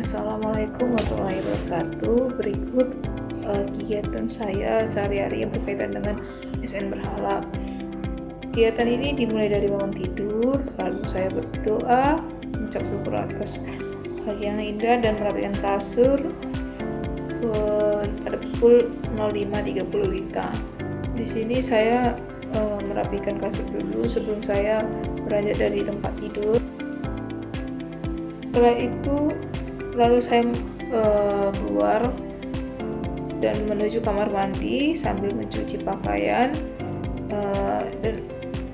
Assalamualaikum warahmatullahi wabarakatuh. Berikut kegiatan saya sehari-hari yang berkaitan dengan SN Berhala. Kegiatan ini dimulai dari bangun tidur, lalu saya berdoa, mengucap syukur atas pagi yang indah dan merapikan kasur pada pukul 05.30 WITA. Di sini saya merapikan kasur dulu sebelum saya beranjak dari tempat tidur. Setelah itu lalu saya keluar dan menuju kamar mandi sambil mencuci pakaian, dan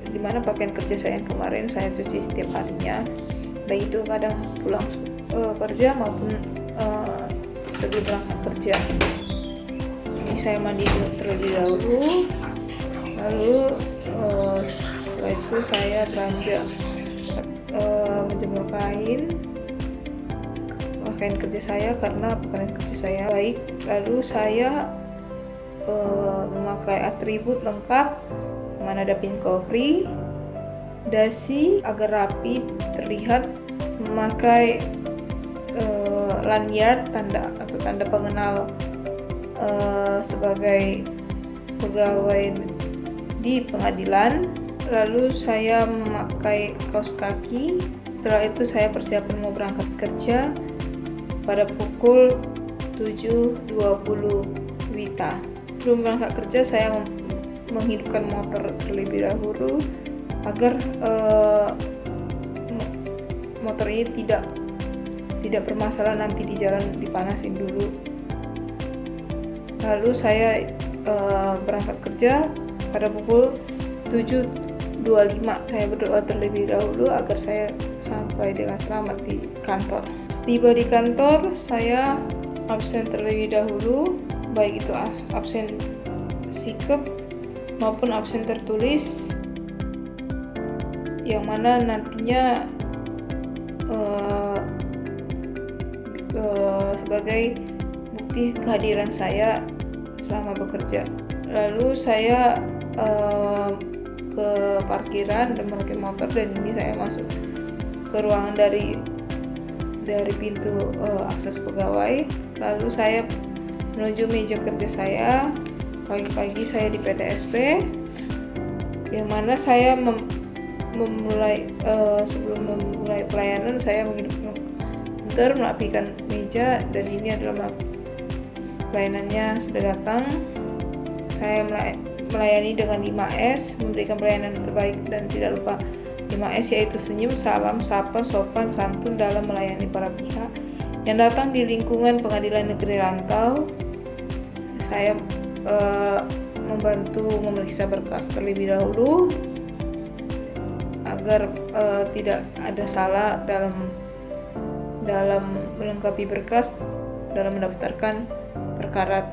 dimana pakaian kerja saya yang kemarin saya cuci setiap harinya, baik itu kadang pulang kerja maupun sebelum berangkat kerja. Ini saya mandi terlebih dahulu, lalu setelah itu saya beranjak menjemur pakaian kerja saya karena pakaian kerja saya baik. Lalu saya memakai atribut lengkap, mana ada pin kobri, dasi agar rapi terlihat, memakai lanyard tanda pengenal sebagai pegawai di pengadilan. Lalu saya memakai kaos kaki. Setelah itu saya persiapan mau berangkat kerja pada pukul 7.20 WITA. Sebelum berangkat kerja saya menghidupkan motor terlebih dahulu agar motor ini tidak bermasalah nanti di jalan, dipanasin dulu. Lalu saya berangkat kerja pada pukul 7.25. Saya berdoa terlebih dahulu agar saya sampai dengan selamat di kantor. Tiba di kantor, saya absen terlebih dahulu, baik itu absen sikap maupun absen tertulis, yang mana nantinya sebagai bukti kehadiran saya selama bekerja. Lalu saya ke parkiran dan memakai motor, dan ini saya masuk ke ruangan dari pintu akses pegawai. Lalu saya menuju meja kerja saya. Pagi-pagi saya di PTSP, yang mana saya memulai sebelum memulai pelayanan saya menghidupkan komputer, merapikan meja, dan ini adalah pelayanannya sudah datang. Saya melayani dengan 5S, memberikan pelayanan terbaik dan tidak lupa 5S, yaitu senyum, salam, sapa, sopan, santun dalam melayani para pihak yang datang di lingkungan Pengadilan Negeri Rantau. Saya membantu memeriksa berkas terlebih dahulu agar tidak ada salah dalam melengkapi berkas dalam mendaftarkan perkara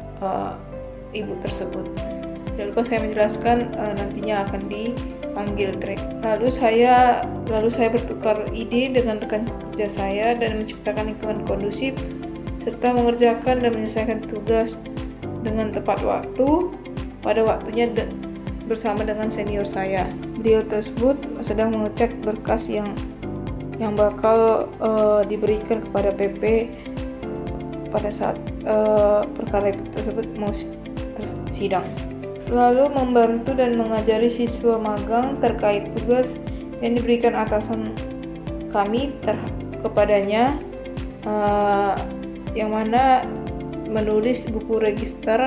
ibu tersebut. Tidak lupa saya menjelaskan nantinya akan dipanggil trek. Lalu saya bertukar ide dengan rekan kerja saya dan menciptakan lingkungan kondusif serta mengerjakan dan menyelesaikan tugas dengan tepat waktu pada waktunya bersama dengan senior saya. Beliau tersebut sedang mengecek berkas yang bakal diberikan kepada PP pada saat perkara tersebut mau sidang. Lalu membantu dan mengajari siswa magang terkait tugas yang diberikan atasan kami kepadanya, yang mana menulis buku register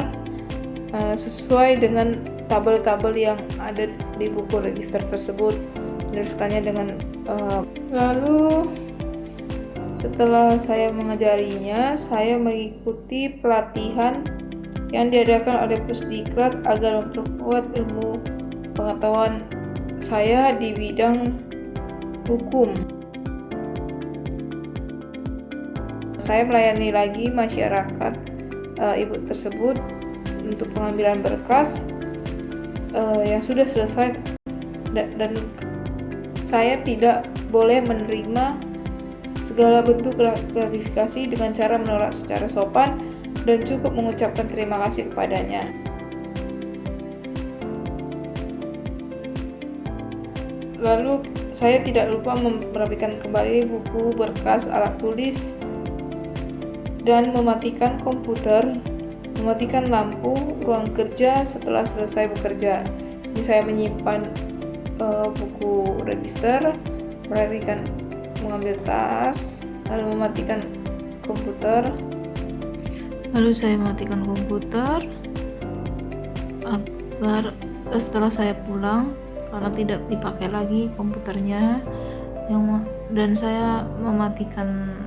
sesuai dengan tabel-tabel yang ada di buku register tersebut, menuliskannya dengan lalu setelah saya mengajarinya, saya mengikuti pelatihan yang diadakan oleh Pusdiklat agar memperkuat ilmu pengetahuan saya di bidang hukum. Saya melayani lagi masyarakat ibu tersebut untuk pengambilan berkas yang sudah selesai, dan saya tidak boleh menerima segala bentuk gratifikasi dengan cara menolak secara sopan dan cukup mengucapkan terima kasih kepadanya. Lalu saya tidak lupa merapikan kembali buku, berkas, alat tulis, dan mematikan komputer, mematikan lampu ruang kerja setelah selesai bekerja. Ini saya menyimpan buku register, merapikan, mengambil tas, lalu mematikan komputer. Lalu saya mematikan komputer agar setelah saya pulang, karena tidak dipakai lagi komputernya, dan saya merapikan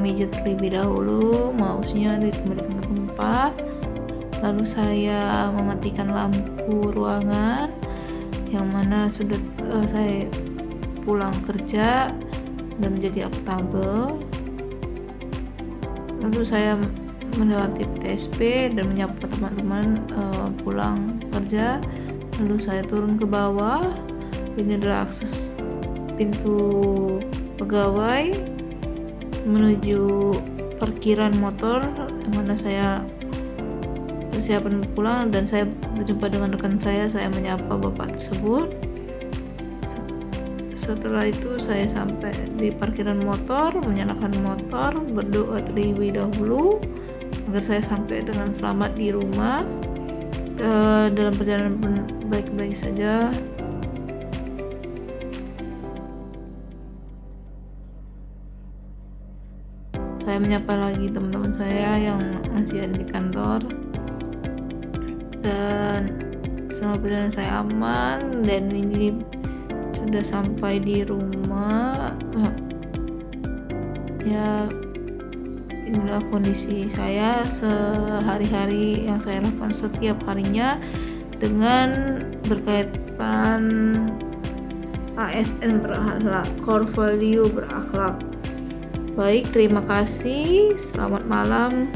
meja terlebih dahulu, mouse-nya dikembalikan ke tempat. Lalu saya mematikan lampu ruangan yang mana sudah saya pulang kerja dan menjadi akuntabel. Lalu saya melewati TSP dan menyapa teman-teman pulang kerja. Lalu saya turun ke bawah. Ini adalah akses pintu pegawai menuju parkiran motor, yang mana saya persiapan pulang, dan saya berjumpa dengan rekan saya menyapa bapak tersebut. Setelah itu saya sampai di parkiran motor, menyalakan motor, berdoa terlebih dahulu agar saya sampai dengan selamat di rumah, dalam perjalanan baik-baik saja. Saya menyapa lagi teman-teman saya yang masih ada di kantor, dan selama perjalanan saya aman, dan ini sudah sampai di rumah. Ya, inilah kondisi saya sehari-hari yang saya lakukan setiap harinya dengan berkaitan ASN berakhlak, core value berakhlak. Baik, terima kasih. Selamat malam.